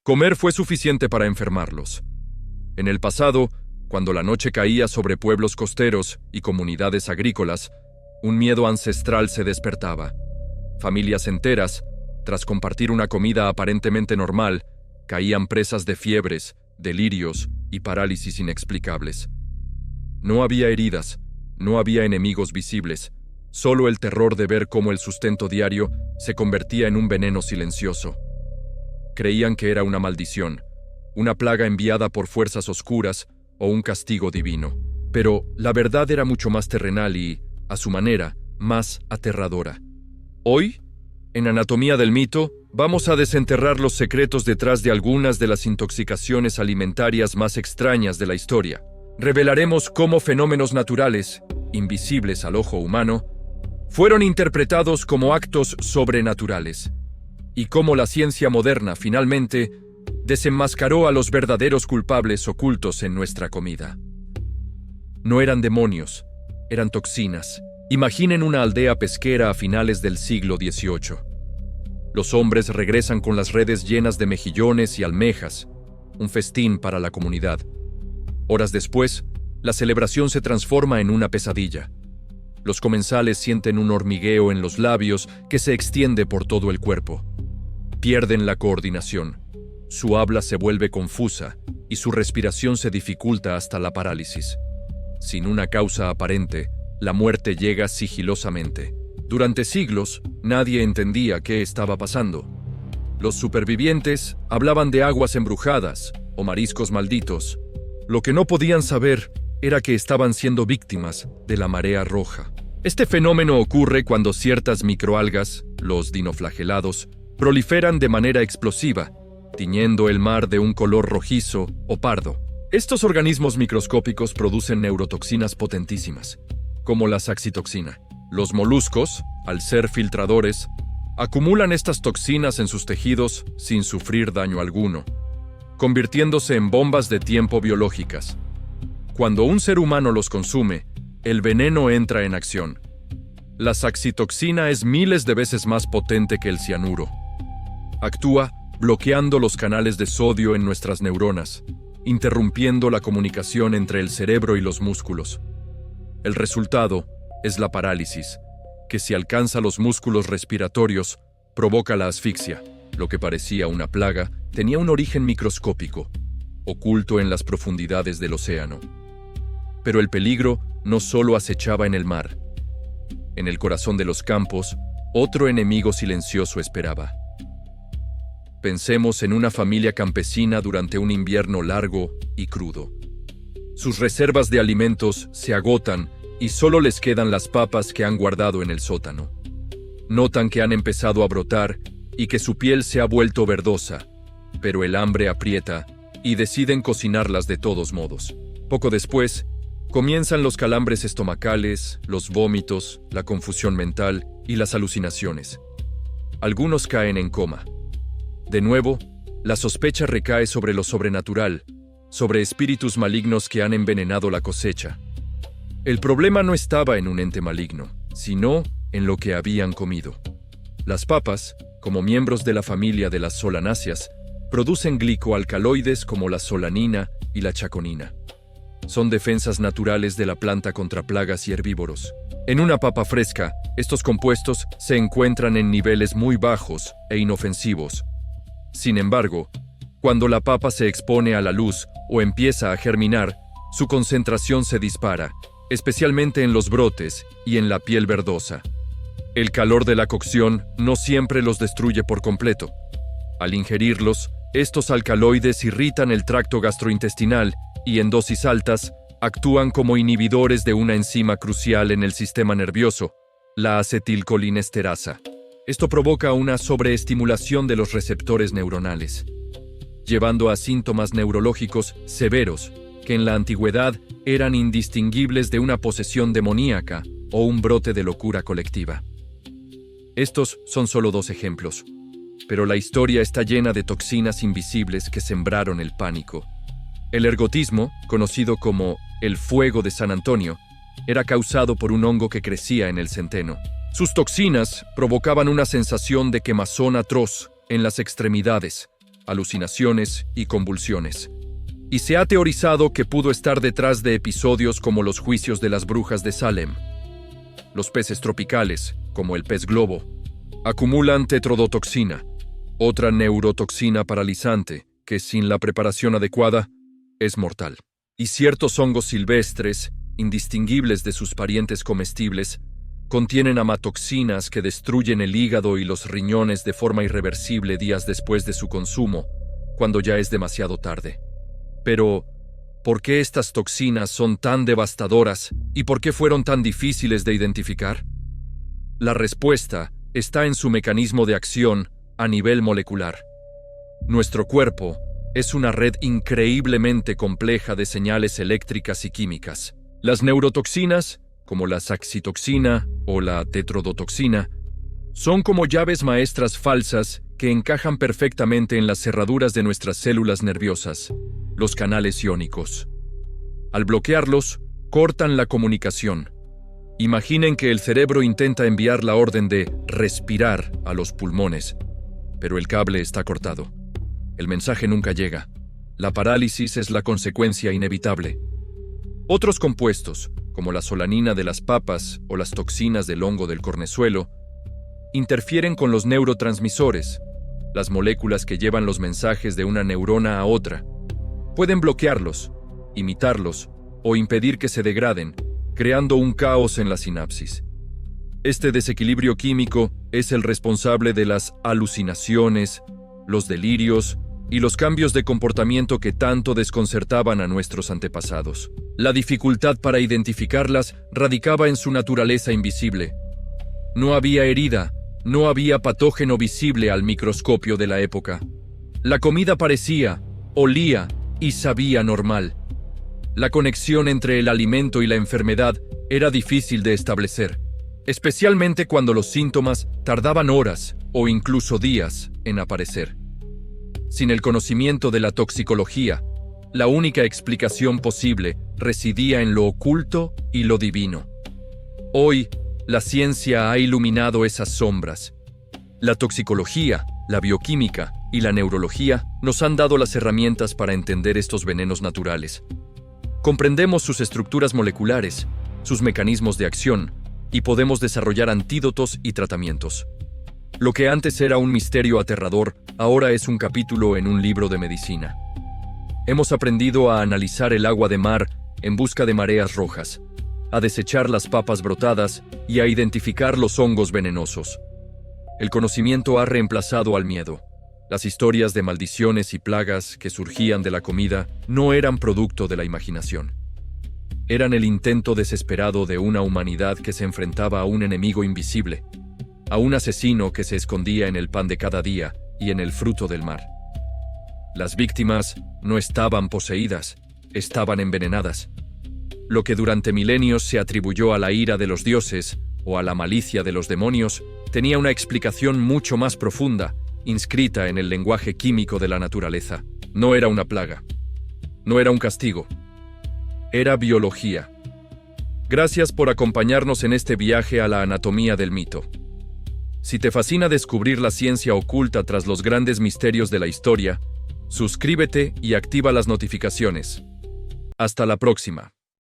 Comer fue suficiente para enfermarlos. En el pasado, cuando la noche caía sobre pueblos costeros y comunidades agrícolas, un miedo ancestral se despertaba. Familias enteras, tras compartir una comida aparentemente normal, caían presas de fiebres, delirios y parálisis inexplicables. No había heridas, no había enemigos visibles, solo el terror de ver cómo el sustento diario se convertía en un veneno silencioso. Creían que era una maldición, una plaga enviada por fuerzas oscuras o un castigo divino. Pero la verdad era mucho más terrenal y, a su manera, más aterradora. Hoy, en Anatomía del Mito, vamos a desenterrar los secretos detrás de algunas de las intoxicaciones alimentarias más extrañas de la historia. Revelaremos cómo fenómenos naturales, invisibles al ojo humano, fueron interpretados como actos sobrenaturales, y cómo la ciencia moderna, finalmente, desenmascaró a los verdaderos culpables ocultos en nuestra comida. No eran demonios, eran toxinas. Imaginen una aldea pesquera a finales del siglo XVIII. Los hombres regresan con las redes llenas de mejillones y almejas, un festín para la comunidad. Horas después, la celebración se transforma en una pesadilla. Los comensales sienten un hormigueo en los labios que se extiende por todo el cuerpo. Pierden la coordinación. Su habla se vuelve confusa y su respiración se dificulta hasta la parálisis. Sin una causa aparente, la muerte llega sigilosamente. Durante siglos, nadie entendía qué estaba pasando. Los supervivientes hablaban de aguas embrujadas o mariscos malditos. Lo que no podían saber era que estaban siendo víctimas de la marea roja. Este fenómeno ocurre cuando ciertas microalgas, los dinoflagelados, proliferan de manera explosiva, tiñendo el mar de un color rojizo o pardo. Estos organismos microscópicos producen neurotoxinas potentísimas, como la saxitoxina. Los moluscos, al ser filtradores, acumulan estas toxinas en sus tejidos sin sufrir daño alguno, convirtiéndose en bombas de tiempo biológicas. Cuando un ser humano los consume, el veneno entra en acción. La saxitoxina es miles de veces más potente que el cianuro. Actúa bloqueando los canales de sodio en nuestras neuronas, interrumpiendo la comunicación entre el cerebro y los músculos. El resultado es la parálisis, que si alcanza los músculos respiratorios, provoca la asfixia. Lo que parecía una plaga tenía un origen microscópico, oculto en las profundidades del océano. Pero el peligro no solo acechaba en el mar. En el corazón de los campos, otro enemigo silencioso esperaba. Pensemos en una familia campesina durante un invierno largo y crudo. Sus reservas de alimentos se agotan y solo les quedan las papas que han guardado en el sótano. Notan que han empezado a brotar y que su piel se ha vuelto verdosa, pero el hambre aprieta y deciden cocinarlas de todos modos. Poco después, comienzan los calambres estomacales, los vómitos, la confusión mental y las alucinaciones. Algunos caen en coma. De nuevo, la sospecha recae sobre lo sobrenatural, sobre espíritus malignos que han envenenado la cosecha. El problema no estaba en un ente maligno, sino en lo que habían comido. Las papas, como miembros de la familia de las solanáceas, producen glicoalcaloides como la solanina y la chaconina. Son defensas naturales de la planta contra plagas y herbívoros. En una papa fresca, estos compuestos se encuentran en niveles muy bajos e inofensivos. Sin embargo, cuando la papa se expone a la luz o empieza a germinar, su concentración se dispara, especialmente en los brotes y en la piel verdosa. El calor de la cocción no siempre los destruye por completo. Al ingerirlos, estos alcaloides irritan el tracto gastrointestinal y en dosis altas actúan como inhibidores de una enzima crucial en el sistema nervioso, la acetilcolinesterasa. Esto provoca una sobreestimulación de los receptores neuronales, llevando a síntomas neurológicos severos que en la antigüedad eran indistinguibles de una posesión demoníaca o un brote de locura colectiva. Estos son solo 2 ejemplos, pero la historia está llena de toxinas invisibles que sembraron el pánico. El ergotismo, conocido como el fuego de San Antonio, era causado por un hongo que crecía en el centeno. Sus toxinas provocaban una sensación de quemazón atroz en las extremidades, alucinaciones y convulsiones. Y se ha teorizado que pudo estar detrás de episodios como los juicios de las brujas de Salem. Los peces tropicales, como el pez globo, acumulan tetrodotoxina, otra neurotoxina paralizante que, sin la preparación adecuada, es mortal. Y ciertos hongos silvestres, indistinguibles de sus parientes comestibles, contienen amatoxinas que destruyen el hígado y los riñones de forma irreversible días después de su consumo, cuando ya es demasiado tarde. Pero, ¿por qué estas toxinas son tan devastadoras y por qué fueron tan difíciles de identificar? La respuesta está en su mecanismo de acción a nivel molecular. Nuestro cuerpo es una red increíblemente compleja de señales eléctricas y químicas. Las neurotoxinas, como la saxitoxina o la tetrodotoxina, son como llaves maestras falsas que encajan perfectamente en las cerraduras de nuestras células nerviosas, los canales iónicos. Al bloquearlos, cortan la comunicación. Imaginen que el cerebro intenta enviar la orden de respirar a los pulmones, pero el cable está cortado. El mensaje nunca llega. La parálisis es la consecuencia inevitable. Otros compuestos, como la solanina de las papas o las toxinas del hongo del cornezuelo, interfieren con los neurotransmisores, las moléculas que llevan los mensajes de una neurona a otra. Pueden bloquearlos, imitarlos o impedir que se degraden, creando un caos en la sinapsis. Este desequilibrio químico es el responsable de las alucinaciones, los delirios y los cambios de comportamiento que tanto desconcertaban a nuestros antepasados. La dificultad para identificarlas radicaba en su naturaleza invisible. No había herida, no había patógeno visible al microscopio de la época. La comida parecía, olía y sabía normal. La conexión entre el alimento y la enfermedad era difícil de establecer, especialmente cuando los síntomas tardaban horas o incluso días en aparecer. Sin el conocimiento de la toxicología, la única explicación posible residía en lo oculto y lo divino. Hoy, la ciencia ha iluminado esas sombras. La toxicología, la bioquímica y la neurología nos han dado las herramientas para entender estos venenos naturales. Comprendemos sus estructuras moleculares, sus mecanismos de acción, y podemos desarrollar antídotos y tratamientos. Lo que antes era un misterio aterrador, ahora es un capítulo en un libro de medicina. Hemos aprendido a analizar el agua de mar en busca de mareas rojas, a desechar las papas brotadas y a identificar los hongos venenosos. El conocimiento ha reemplazado al miedo. Las historias de maldiciones y plagas que surgían de la comida no eran producto de la imaginación. Eran el intento desesperado de una humanidad que se enfrentaba a un enemigo invisible, a un asesino que se escondía en el pan de cada día y en el fruto del mar. Las víctimas no estaban poseídas, estaban envenenadas. Lo que durante milenios se atribuyó a la ira de los dioses o a la malicia de los demonios tenía una explicación mucho más profunda, inscrita en el lenguaje químico de la naturaleza. No era una plaga, no era un castigo, era biología. Gracias por acompañarnos en este viaje a la anatomía del mito. Si te fascina descubrir la ciencia oculta tras los grandes misterios de la historia, suscríbete y activa las notificaciones. Hasta la próxima.